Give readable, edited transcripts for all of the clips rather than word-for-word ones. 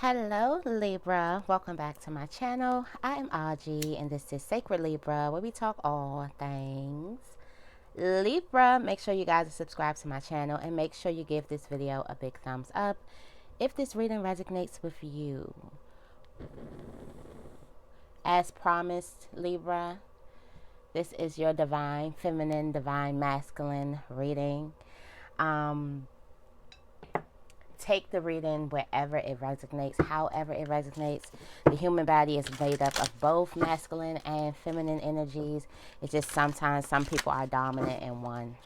Hello Libra, welcome back to my channel. I am Audrey and this is Sacred Libra, where we talk all things Libra. Make sure you guys are subscribed to my channel and make sure you give this video a big thumbs up if this reading resonates with you. As promised, Libra, this is your divine feminine, divine masculine reading. Take the reading wherever it resonates, however it resonates. The human body is made up of both masculine and feminine energies. It's just sometimes some people are dominant in one.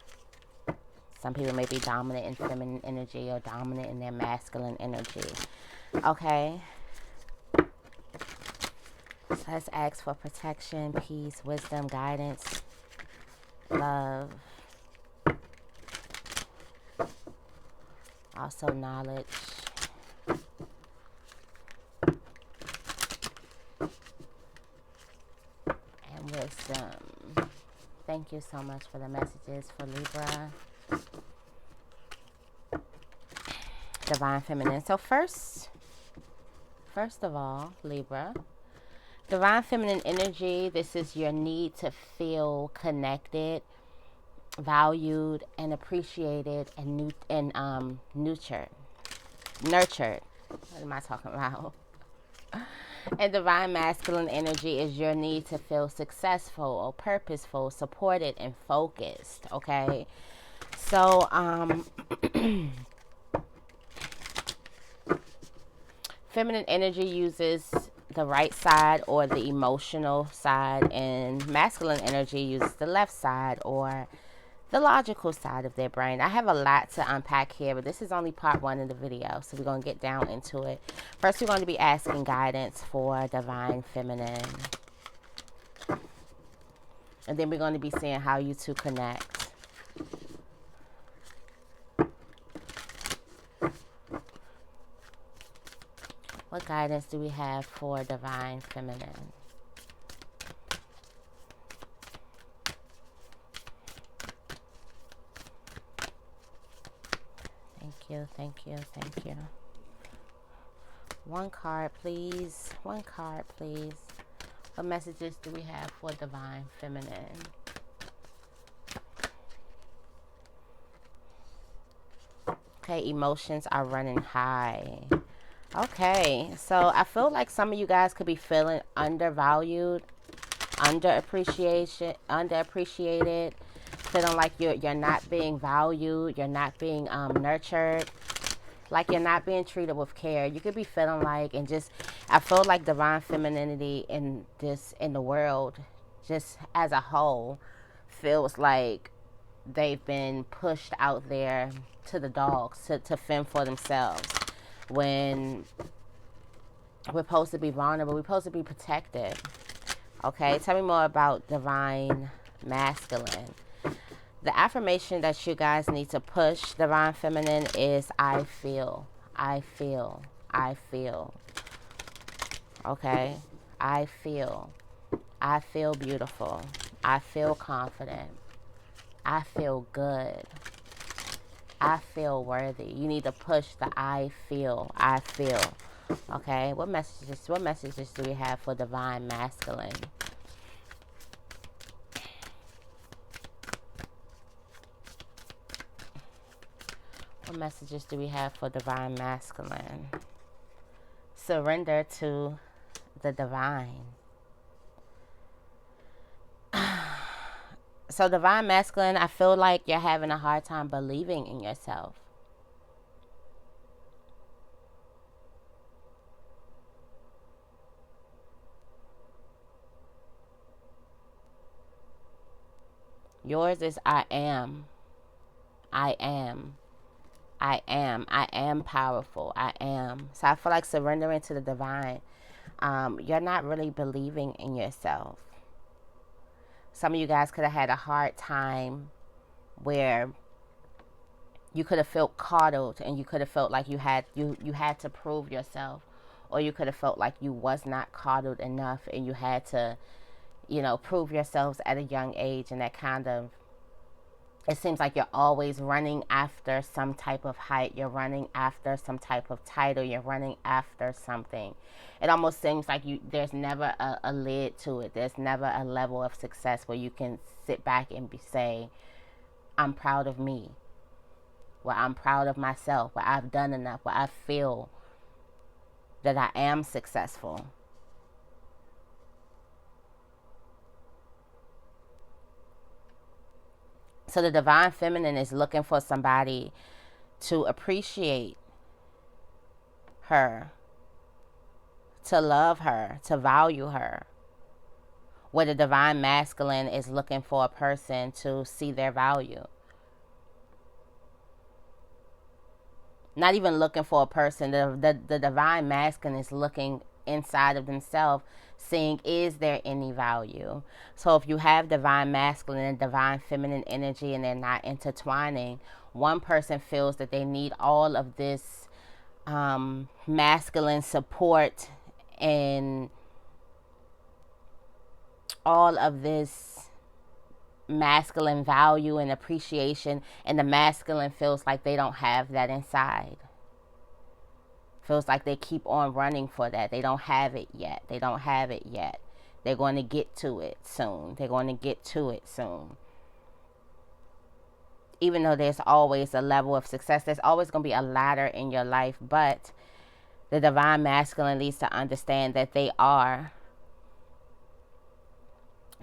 Some people may be dominant in feminine energy or dominant in their masculine energy. Okay. So let's ask for protection, peace, wisdom, guidance, love. Also knowledge. And wisdom. Thank you so much for the messages for Libra. Divine feminine. So first of all, Libra, divine feminine energy, this is your need to feel connected, valued, and appreciated, and nurtured. What am I talking about? And divine masculine energy is your need to feel successful or purposeful, supported, and focused. Okay, so feminine energy uses the right side or the emotional side, and masculine energy uses the left side or the logical side of their brain. I have a lot to unpack here, but this is only part one of the video, so we're going to get down into it. First, we're going to be asking guidance for divine feminine. And then we're going to be seeing how you two connect. What guidance do we have for divine feminine? Thank you. One card, please. One card, please. What messages do we have for divine feminine? Okay, emotions are running high. Okay, so I feel like some of you guys could be feeling undervalued, underappreciated, feeling like you're not being valued, you're not being nurtured, like you're not being treated with care. You could be feeling like, and just, I feel like divine femininity in the world, just as a whole, feels like they've been pushed out there to the dogs to fend for themselves. When we're supposed to be vulnerable, we're supposed to be protected. Okay, tell me more about divine masculine. The affirmation that you guys need to push, divine feminine, is I feel. I feel. I feel. Okay? I feel. I feel beautiful. I feel confident. I feel good. I feel worthy. You need to push the I feel. I feel. Okay? What messages do we have for divine masculine? What messages do we have for divine masculine? Surrender to the divine. So divine masculine, I feel like you're having a hard time believing in yourself. Yours is I am. I am. I am. I am powerful. I am. So I feel like surrendering to the divine. You're not really believing in yourself. Some of you guys could have had a hard time where you could have felt coddled, and you could have felt like you had to prove yourself, or you could have felt like you was not coddled enough and you had to, prove yourselves at a young age, and that kind of It seems like you're always running after some type of height. You're running after some type of title. You're running after something. It almost seems like there's never a lid to it. There's never a level of success where you can sit back and say, I'm proud of me. Where I'm proud of myself. Where I've done enough. Where I feel that I am successful. So the divine feminine is looking for somebody to appreciate her, to love her, to value her. Where the divine masculine is looking for a person to see their value. Not even looking for a person. The divine masculine is looking inside of themselves, seeing, is there any value? So if you have divine masculine and divine feminine energy and they're not intertwining, one person feels that they need all of this masculine support and all of this masculine value and appreciation, and the masculine feels like they don't have that inside. Feels like they keep on running for that. They don't have it yet. They don't have it yet. They're going to get to it soon. They're going to get to it soon. Even though there's always a level of success, there's always going to be a ladder in your life, but the divine masculine needs to understand that they are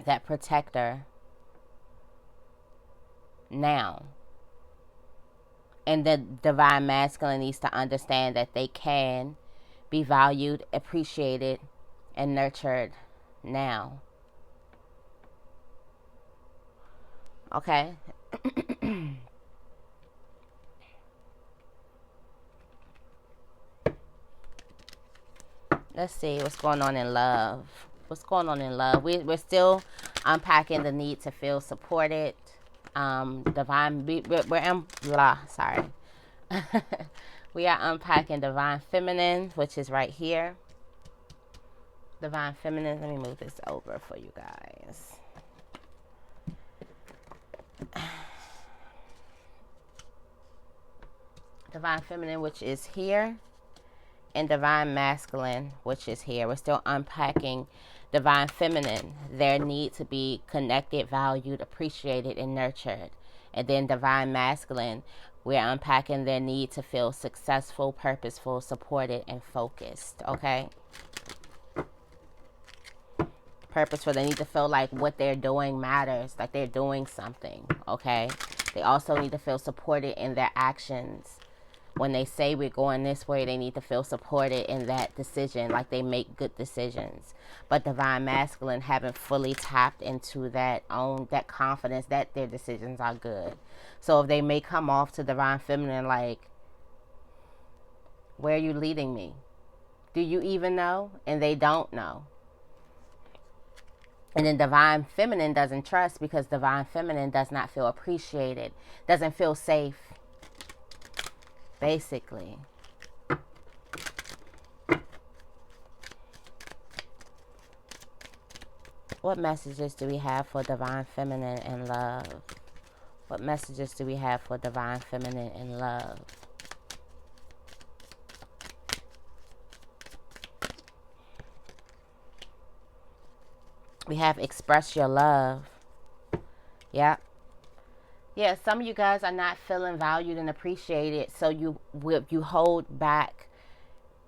that protector now. And the divine masculine needs to understand that they can be valued, appreciated, and nurtured now. Okay? Let's see what's going on in love. What's going on in love? We're still unpacking the need to feel supported. Sorry. We are unpacking divine feminine, which is right here. Divine feminine. Let me move this over for you guys. Divine feminine, which is here, and divine masculine, which is here. We're still unpacking divine feminine, their need to be connected, valued, appreciated, and nurtured. And then divine masculine, we're unpacking their need to feel successful, purposeful, supported, and focused. Okay? Purposeful, they need to feel like what they're doing matters, like they're doing something. Okay? They also need to feel supported in their actions. When they say we're going this way, they need to feel supported in that decision, like they make good decisions. But divine masculine haven't fully tapped into that confidence that their decisions are good. So if they may come off to divine feminine like, where are you leading me? Do you even know? And they don't know. And then divine feminine doesn't trust, because divine feminine does not feel appreciated, doesn't feel safe. Basically. What messages do we have for divine feminine and love? What messages do we have for divine feminine and love? We have express your love. Yeah. Yeah, some of you guys are not feeling valued and appreciated, so you hold back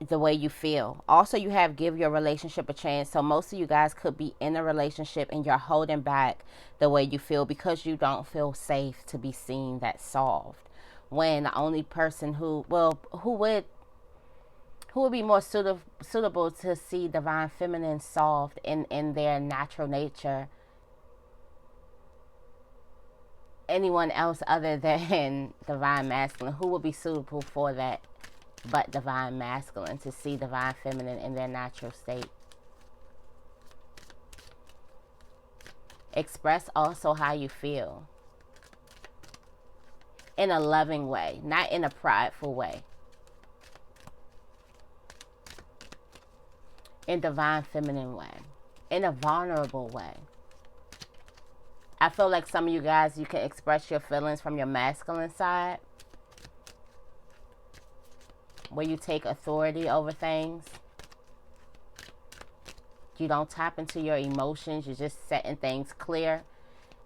the way you feel. Also, you have give your relationship a chance. So most of you guys could be in a relationship and you're holding back the way you feel because you don't feel safe to be seen that soft. When the only person who would be more suitable to see divine feminine soft in their natural nature, anyone else other than divine masculine, who would be suitable for that but divine masculine, to see divine feminine in their natural state. Express also how you feel in a loving way, not in a prideful way. In divine feminine way, in a vulnerable way. I feel like some of you guys, you can express your feelings from your masculine side, where you take authority over things. You don't tap into your emotions. You're just setting things clear.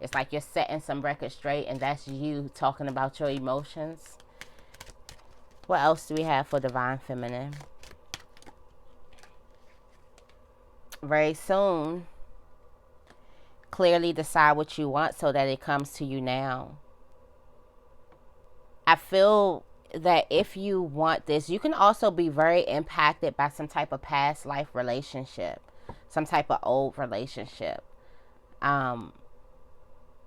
It's like you're setting some record straight, and that's you talking about your emotions. What else do we have for Divine Feminine? Very soon, clearly decide what you want so that it comes to you now. I feel that if you want this, you can also be very impacted by some type of past life relationship, some type of old relationship.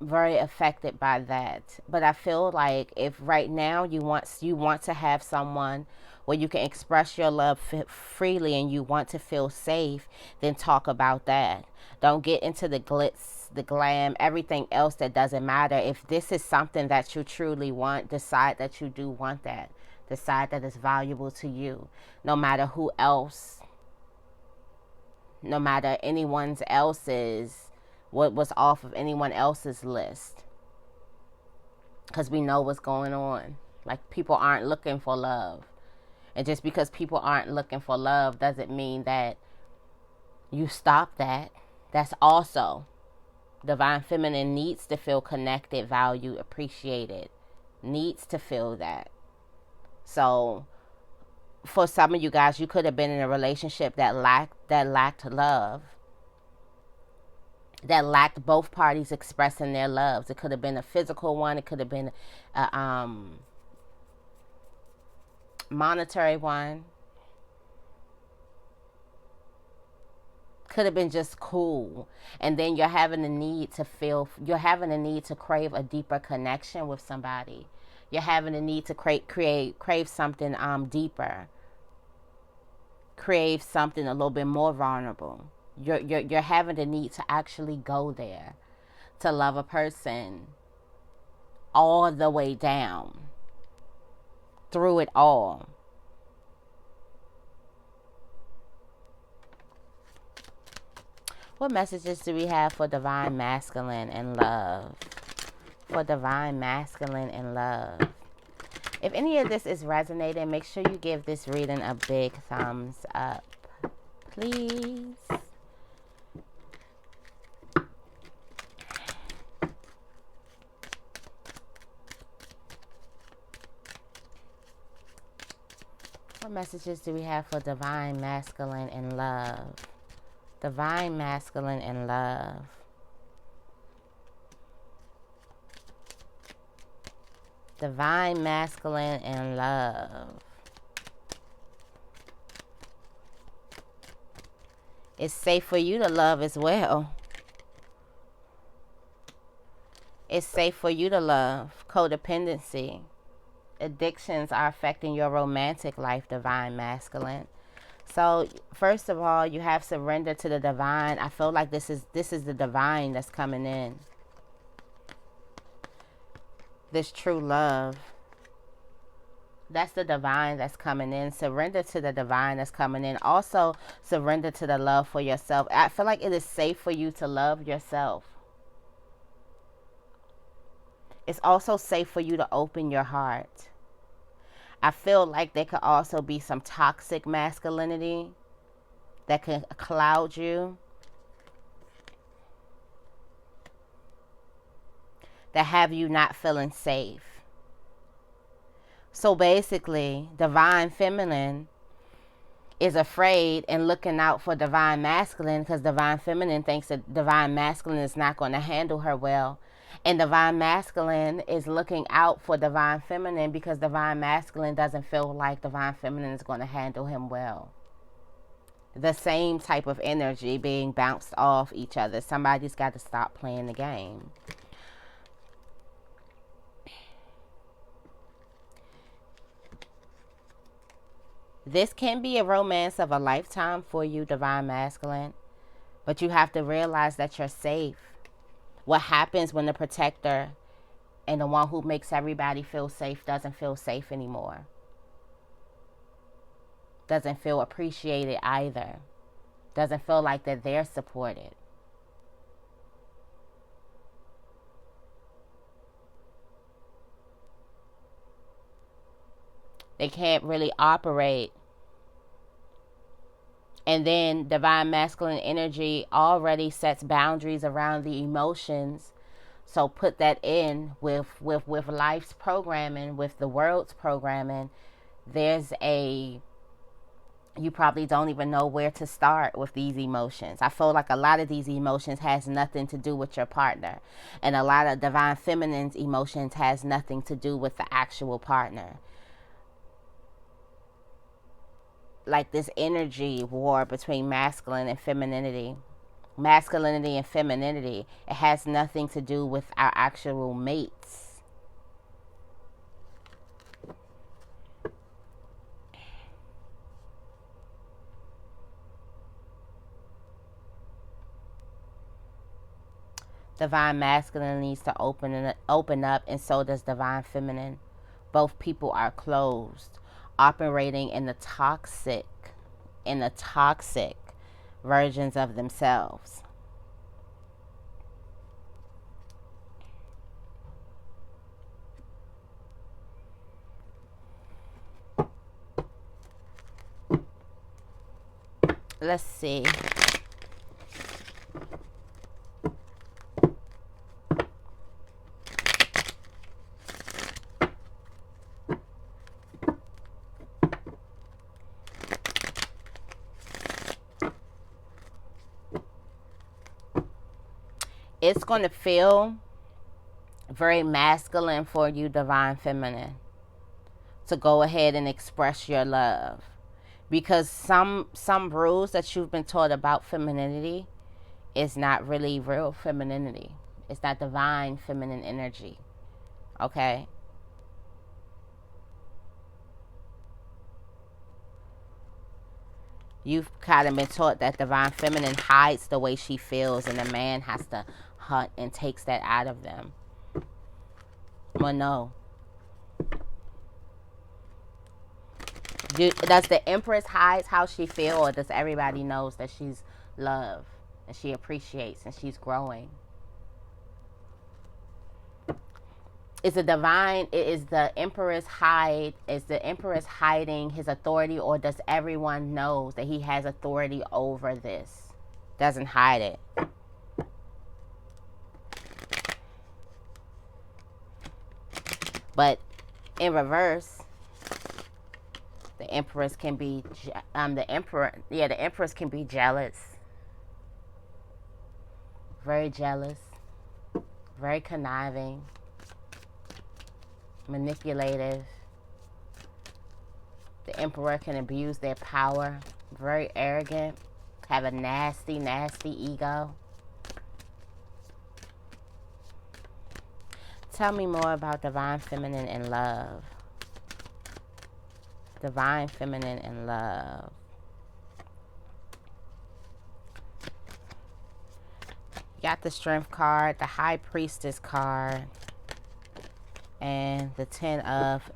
Very affected by that. But I feel like if right now you want to have someone where you can express your love freely and you want to feel safe, then talk about that. Don't get into the glitz, the glam, everything else that doesn't matter. If this is something that you truly want, decide that you do want that. Decide that it's valuable to you. No matter who else, no matter anyone else's, what was off of anyone else's list. Because we know what's going on. Like, people aren't looking for love. And just because people aren't looking for love doesn't mean that you stop that. That's also, Divine Feminine needs to feel connected, valued, appreciated. Needs to feel that. So, for some of you guys, you could have been in a relationship that lacked love. That lacked both parties expressing their loves. It could have been a physical one. It could have been a monetary one. Could have been just cool. And then you're having a need to crave a deeper connection with somebody. You're having a need to crave something deeper. Crave something a little bit more vulnerable. You're having the need to actually go there, to love a person all the way down, through it all. What messages do we have for Divine Masculine and love? For Divine Masculine and love. If any of this is resonating, make sure you give this reading a big thumbs up, please. What messages do we have for Divine Masculine and love? Divine Masculine and love. Divine Masculine and love. It's safe for you to love as well. It's safe for you to love. Codependency. Addictions are affecting your romantic life, Divine Masculine. So, first of all, you have surrender to the divine. I feel like this is the divine that's coming in. This true love. That's the divine that's coming in. Surrender to the divine that's coming in. Also, surrender to the love for yourself. I feel like it is safe for you to love yourself. It's also safe for you to open your heart. I feel like there could also be some toxic masculinity that can cloud you, that have you not feeling safe. So basically, Divine Feminine is afraid and looking out for Divine Masculine because Divine Feminine thinks that Divine Masculine is not going to handle her well. And Divine Masculine is looking out for Divine Feminine because Divine Masculine doesn't feel like Divine Feminine is going to handle him well. The same type of energy being bounced off each other. Somebody's got to stop playing the game. This can be a romance of a lifetime for you, Divine Masculine. But you have to realize that you're safe. What happens when the protector and the one who makes everybody feel safe doesn't feel safe anymore? Doesn't feel appreciated either. Doesn't feel like that they're supported. They can't really operate. And then divine masculine energy already sets boundaries around the emotions. So put that in with life's programming, with the world's programming. There's a You probably don't even know where to start with these emotions. I feel like a lot of these emotions has nothing to do with your partner. And a lot of divine feminine's emotions has nothing to do with the actual partner. Like this energy war between masculinity and femininity, it has nothing to do with our actual mates. Divine masculine needs to open up, and so does divine feminine. Both people are closed, operating in the toxic versions of themselves. Let's see. It's going to feel very masculine for you, divine feminine, to go ahead and express your love, because some rules that you've been taught about femininity is not really real femininity. It's not divine feminine energy. Okay? You've kind of been taught that divine feminine hides the way she feels, and the man has to hunt and takes that out of them. Well, no. Does the Empress hide how she feels, or does everybody knows that she's loved and she appreciates and she's growing? Is the Empress hiding his authority, or does everyone know that he has authority over this? Doesn't hide it. But in reverse, the Empress can be the Empress can be jealous. Very jealous, very conniving, manipulative. The Emperor can abuse their power, very arrogant, have a nasty, nasty ego. Tell me more about divine feminine and love. Divine feminine and love. Got the Strength card, the High Priestess card, and the Ten of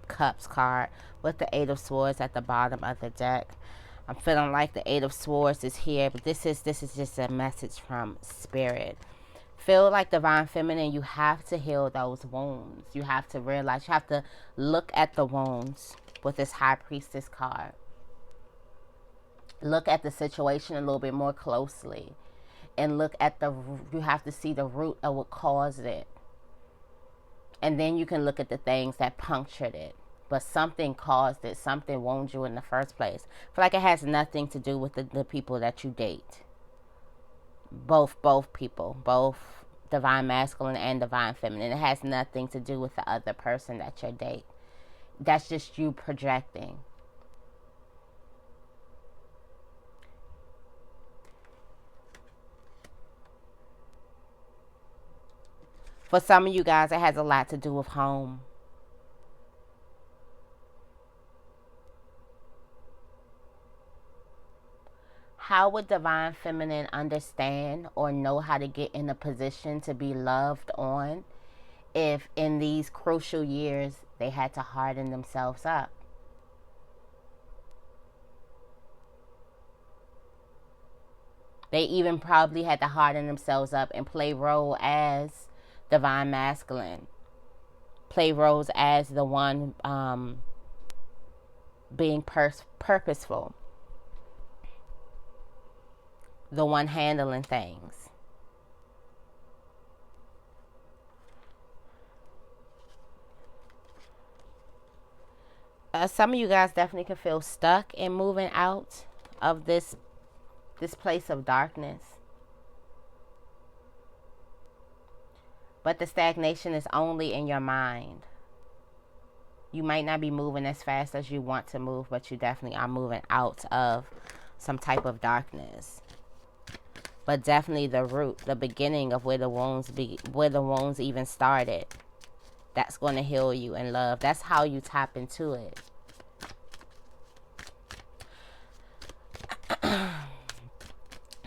Cups card with the Eight of Swords at the bottom of the deck. I'm feeling like the Eight of Swords is here, but this is just a message from Spirit. Feel like divine feminine, you have to heal those wounds. You have to realize, you have to look at the wounds with this High Priestess card. Look at the situation a little bit more closely, and you have to see the root of what caused it. And then you can look at the things that punctured it. But something caused it. Something wounded you in the first place. I feel like it has nothing to do with the people that you date. Both people. Both divine masculine and divine feminine. It has nothing to do with the other person that you date. That's just you projecting. For some of you guys, it has a lot to do with home. How would divine feminine understand or know how to get in a position to be loved on if in these crucial years they had to harden themselves up? They even probably had to harden themselves up and play role as divine masculine. Play roles as the one being purposeful, the one handling things. Some of you guys definitely can feel stuck in moving out of this place of darkness. But the stagnation is only in your mind. You might not be moving as fast as you want to move, but you definitely are moving out of some type of darkness. But definitely the root, the beginning of where the wounds even started, that's going to heal you in love. That's how you tap into it.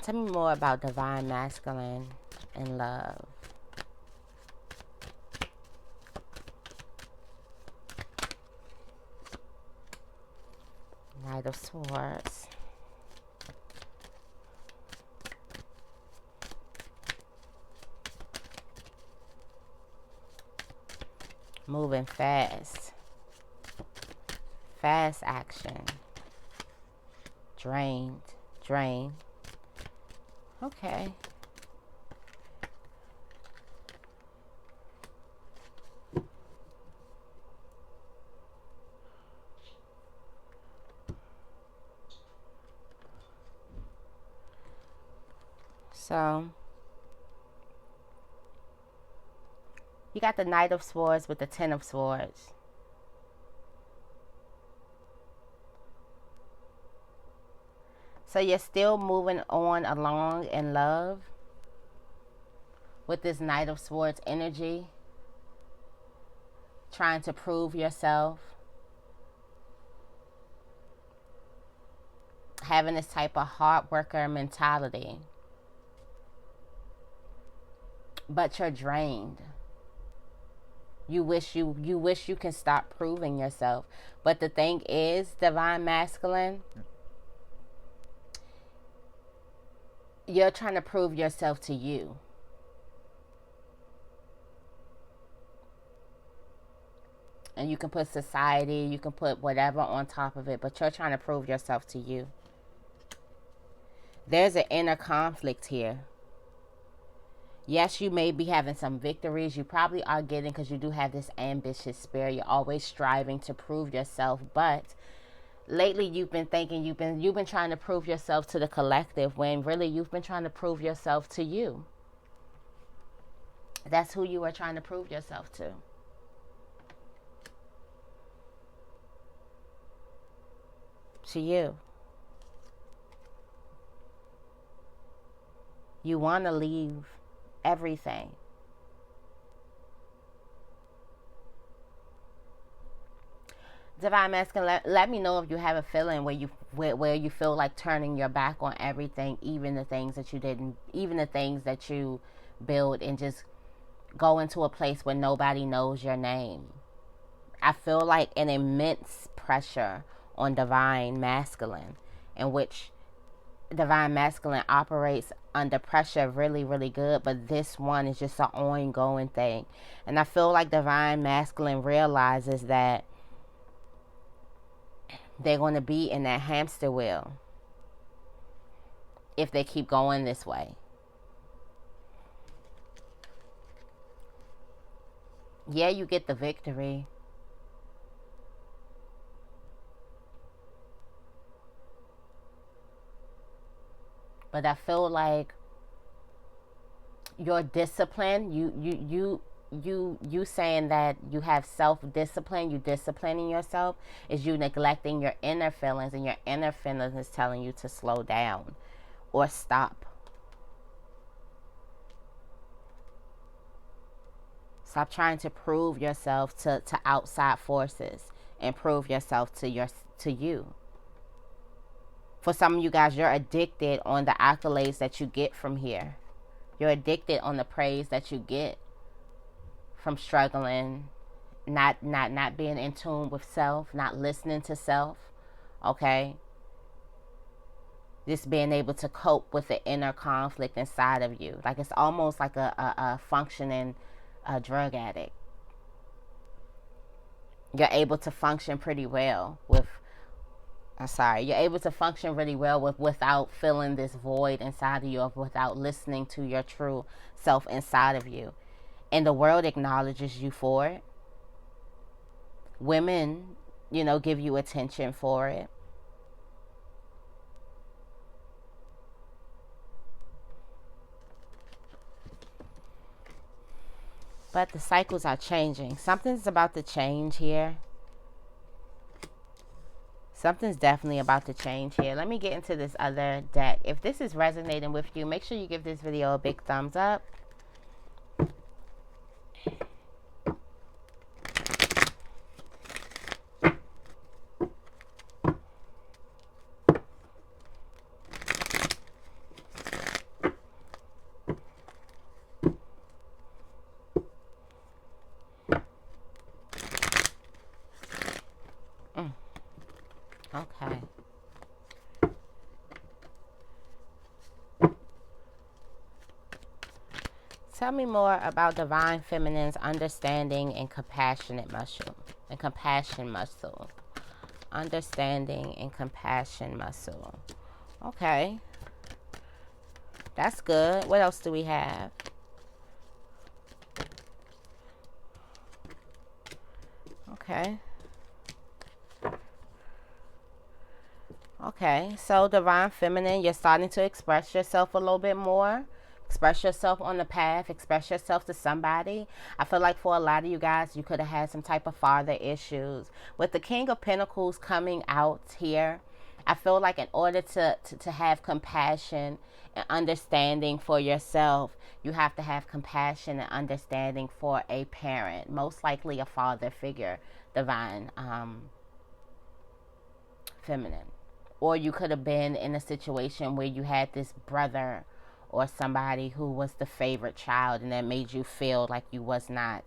Tell me more about divine masculine and love. Knight of Swords. Moving fast. Fast action. Drained. Drain. Okay. So, you got the Knight of Swords with the Ten of Swords. So you're still moving on along in love with this Knight of Swords energy, trying to prove yourself, having this type of hard worker mentality. But you're drained. You wish you can stop proving yourself. But the thing is, divine masculine, you're trying to prove yourself to you. And you can put society, you can put whatever on top of it, but you're trying to prove yourself to you. There's an inner conflict here. Yes, you may be having some victories. You probably are getting, because you do have this ambitious spirit. You're always striving to prove yourself. But lately you've been thinking you've been trying to prove yourself to the collective, when really you've been trying to prove yourself to you. That's who you are trying to prove yourself to. To you. You want to leave everything. Divine masculine, let me know if you have a feeling where you feel like turning your back on everything, even the things that you didn't, even the things that you build, and just go into a place where nobody knows your name. I feel like an immense pressure on divine masculine, in which divine masculine operates under pressure really, really good, but this one is just an ongoing thing. And I feel like divine masculine realizes that they're going to be in that hamster wheel if they keep going this way. Yeah, you get the victory, but I feel like your discipline, you saying that you have self-discipline, you disciplining yourself, is you neglecting your inner feelings, and your inner feelings is telling you to slow down or stop. Stop trying to prove yourself to outside forces, and prove yourself to you. For some of you guys, you're addicted on the accolades that you get from here. You're addicted on the praise that you get from struggling, not being in tune with self, not listening to self, okay? Just being able to cope with the inner conflict inside of you. Like, it's almost like a functioning drug addict. You're able to function pretty well with I'm sorry, you're able to function really well without feeling this void inside of you, or without listening to your true self inside of you. And the world acknowledges you for it. Women, give you attention for it. But the cycles are changing. Something's about to change here. Something's definitely about to change here. Let me get into this other deck. If this is resonating with you, make sure you give this video a big thumbs up. Okay. Tell me more about divine feminine's understanding and compassionate muscle. And compassion muscle. Understanding and compassion muscle. Okay. That's good. What else do we have? Okay. Okay, so divine feminine, you're starting to express yourself a little bit more. Express yourself on the path. Express yourself to somebody. I feel like for a lot of you guys, you could have had some type of father issues. With the King of Pentacles coming out here, I feel like in order to have compassion and understanding for yourself, you have to have compassion and understanding for a parent, most likely a father figure, divine feminine. Or you could have been in a situation where you had this brother or somebody who was the favorite child, and that made you feel like you was not.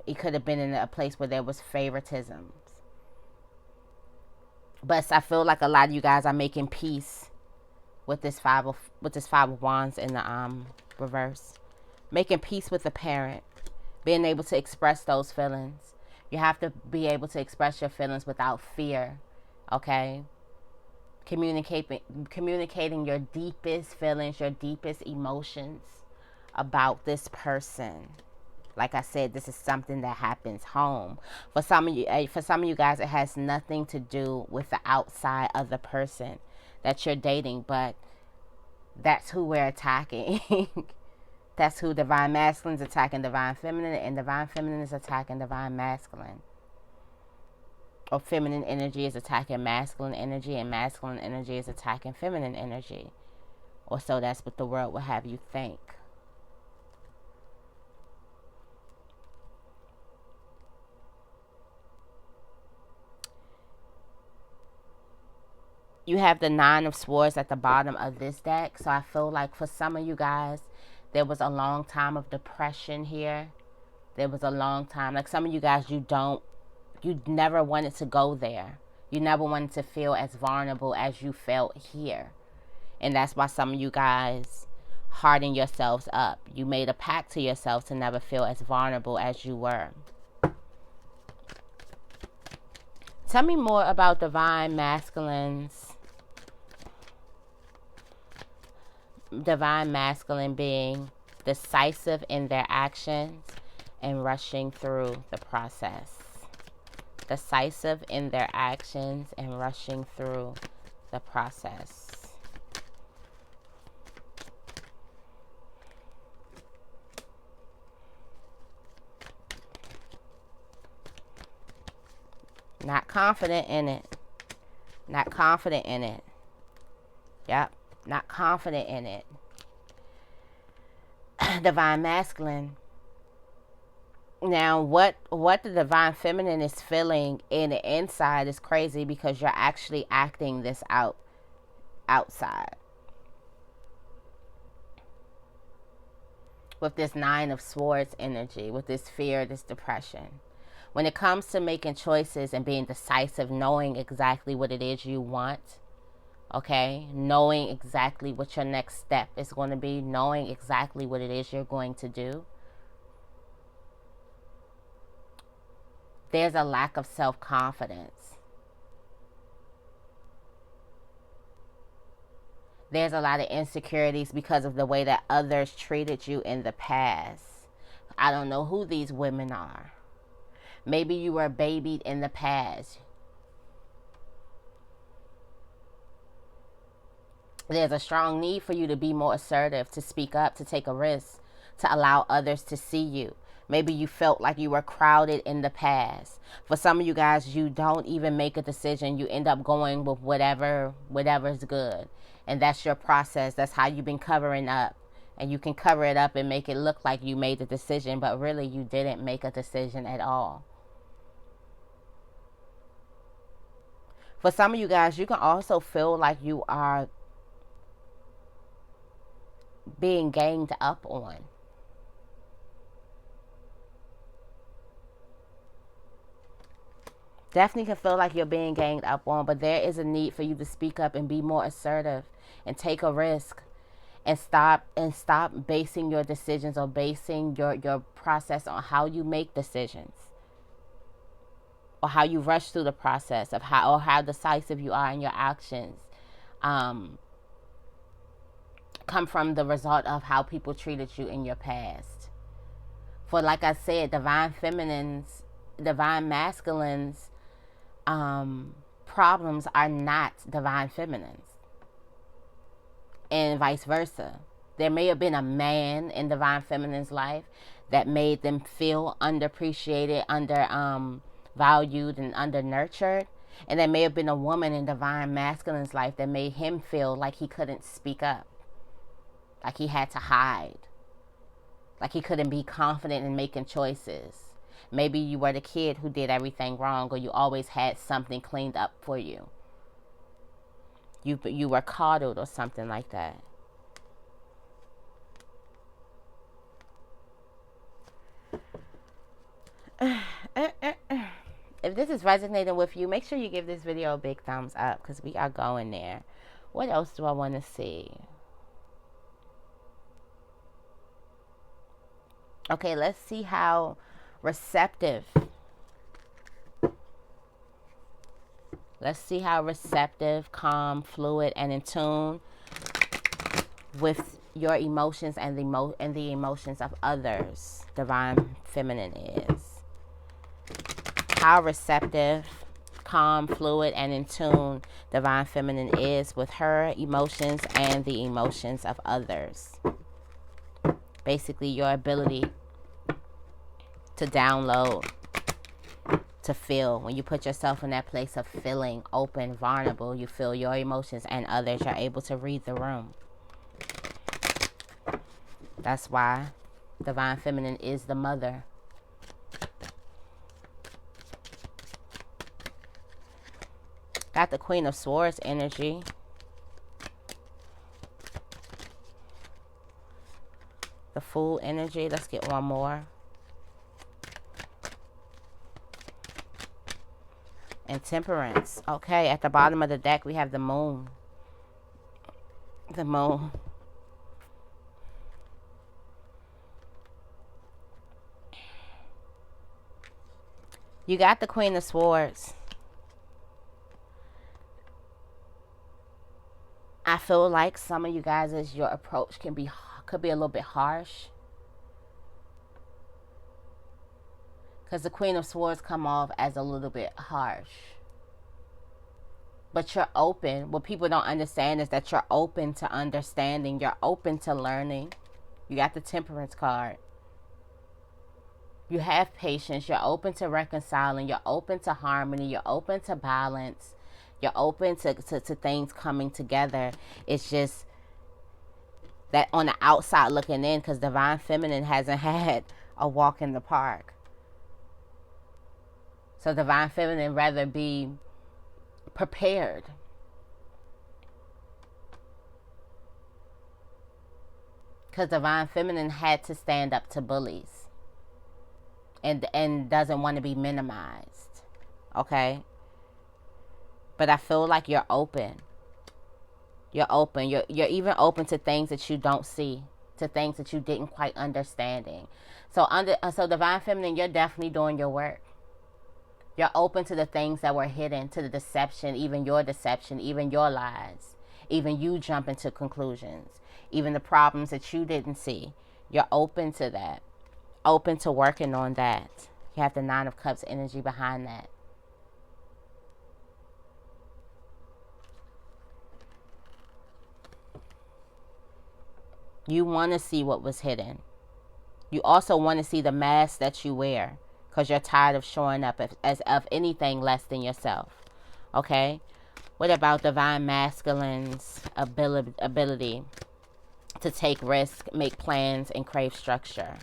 It could have been in a place where there was favoritism. But I feel like a lot of you guys are making peace with this five of wands in the reverse. Making peace with the parent. Being able to express those feelings. You have to be able to express your feelings without fear. Okay? Communicating your deepest feelings, your deepest emotions about this person. Like I said, this is something that happens home. For some of you guys, it has nothing to do with the outside of the person that you're dating, but that's who we're attacking. That's who divine masculine is attacking divine feminine, and divine feminine is attacking divine masculine. Or feminine energy is attacking masculine energy, and masculine energy is attacking feminine energy. Or so that's what the world will have you think. You have the Nine of Swords at the bottom of this deck. So I feel like for some of you guys, there was a long time of depression here. There was a long time. Like some of you guys, you never wanted to go there. You never wanted to feel as vulnerable as you felt here. And that's why some of you guys harden yourselves up. You made a pact to yourself to never feel as vulnerable as you were. Tell me more about divine masculines. Divine masculine being decisive in their actions and rushing through the process. Decisive in their actions and rushing through the process. Not confident in it. Not confident in it. Yep. Not confident in it. Divine masculine. Now, what the divine feminine is feeling in the inside is crazy, because you're actually acting this out outside. With this Nine of Swords energy, with this fear, this depression. When it comes to making choices and being decisive, knowing exactly what it is you want, okay? Knowing exactly what your next step is going to be, knowing exactly what it is you're going to do. There's a lack of self-confidence. There's a lot of insecurities because of the way that others treated you in the past. I don't know who these women are. Maybe you were babied in the past. There's a strong need for you to be more assertive, to speak up, to take a risk, to allow others to see you. Maybe you felt like you were crowded in the past. For some of you guys, you don't even make a decision. You end up going with whatever's good. And that's your process. That's how you've been covering up. And you can cover it up and make it look like you made the decision, but really you didn't make a decision at all. For some of you guys, you can also feel like you are being ganged up on. Definitely can feel like you're being ganged up on, but there is a need for you to speak up and be more assertive and take a risk and stop basing your decisions or basing your process on how you make decisions or how you rush through the process of how decisive you are in your actions. Come from the result of how people treated you in your past. For like I said, divine feminines, divine masculines, problems are not divine feminines, and vice versa. There may have been a man in divine feminine's life that made them feel underappreciated, valued, and under nurtured, and there may have been a woman in divine masculine's life that made him feel like he couldn't speak up, like he had to hide, like he couldn't be confident in making choices. Maybe you were the kid who did everything wrong, or you always had something cleaned up for you. You were coddled or something like that. If this is resonating with you, make sure you give this video a big thumbs up, because we are going there. What else do I want to see? Okay, let's see how receptive. Let's see how receptive, calm, fluid, and in tune with your emotions and the emotions of others divine feminine is. How receptive, calm, fluid, and in tune divine feminine is with her emotions and the emotions of others. Basically, your ability to download, to feel. When you put yourself in that place of feeling open, vulnerable, you feel your emotions and others, you're able to read the room. That's why divine feminine is the mother. Got the Queen of Swords energy. The Fool energy. Let's get one more. And Temperance. Okay, at the bottom of the deck we have the Moon. The Moon. You got the Queen of Swords. I feel like some of you guys, your approach could be a little bit harsh. Because the Queen of Swords come off as a little bit harsh. But you're open. What people don't understand is that you're open to understanding. You're open to learning. You got the Temperance card. You have patience. You're open to reconciling. You're open to harmony. You're open to balance. You're open to things coming together. It's just that on the outside looking in, because divine feminine hasn't had a walk in the park. So divine feminine rather be prepared. Because divine feminine had to stand up to bullies. And doesn't want to be minimized. Okay? But I feel like you're open. You're open. You're even open to things that you don't see. To things that you didn't quite understanding. So divine feminine, you're definitely doing your work. You're open to the things that were hidden, to the deception, even your lies, even you jump into conclusions, even the problems that you didn't see. You're open to that, open to working on that. You have the Nine of Cups energy behind that. You want to see what was hidden. You also want to see the mask that you wear, because you're tired of showing up as of anything less than yourself. Okay? What about divine masculine's ability to take risks, make plans, and crave structure?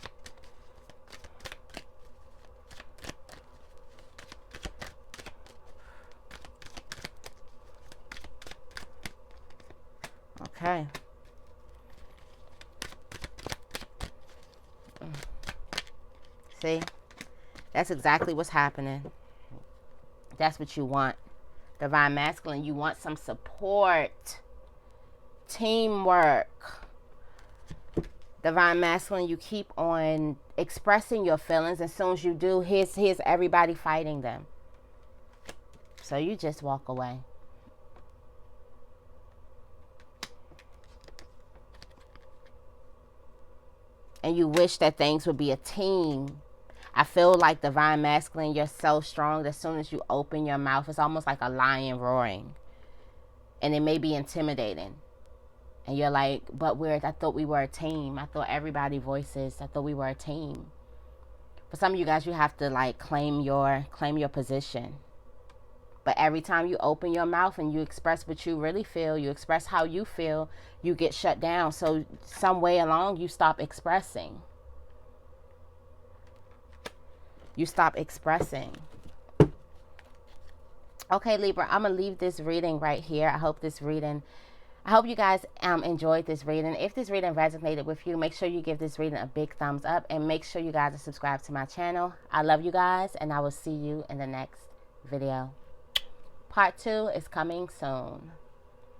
Okay. See? That's exactly what's happening. That's what you want. Divine masculine, you want some support. Teamwork. Divine masculine, you keep on expressing your feelings. As soon as you do, here's everybody fighting them. So you just walk away. And you wish that things would be a team. I feel like divine masculine, you're so strong that as soon as you open your mouth, it's almost like a lion roaring. And it may be intimidating. And you're like, but I thought we were a team. I thought everybody voices. I thought we were a team. For some of you guys, you have to like claim your position. But every time you open your mouth and you express what you really feel, you express how you feel, you get shut down. So some way along, you stop expressing. You stop expressing. Okay, Libra, I'm going to leave this reading right here. I hope you guys enjoyed this reading. If this reading resonated with you, make sure you give this reading a big thumbs up. And make sure you guys are subscribed to my channel. I love you guys, and I will see you in the next video. Part 2 is coming soon.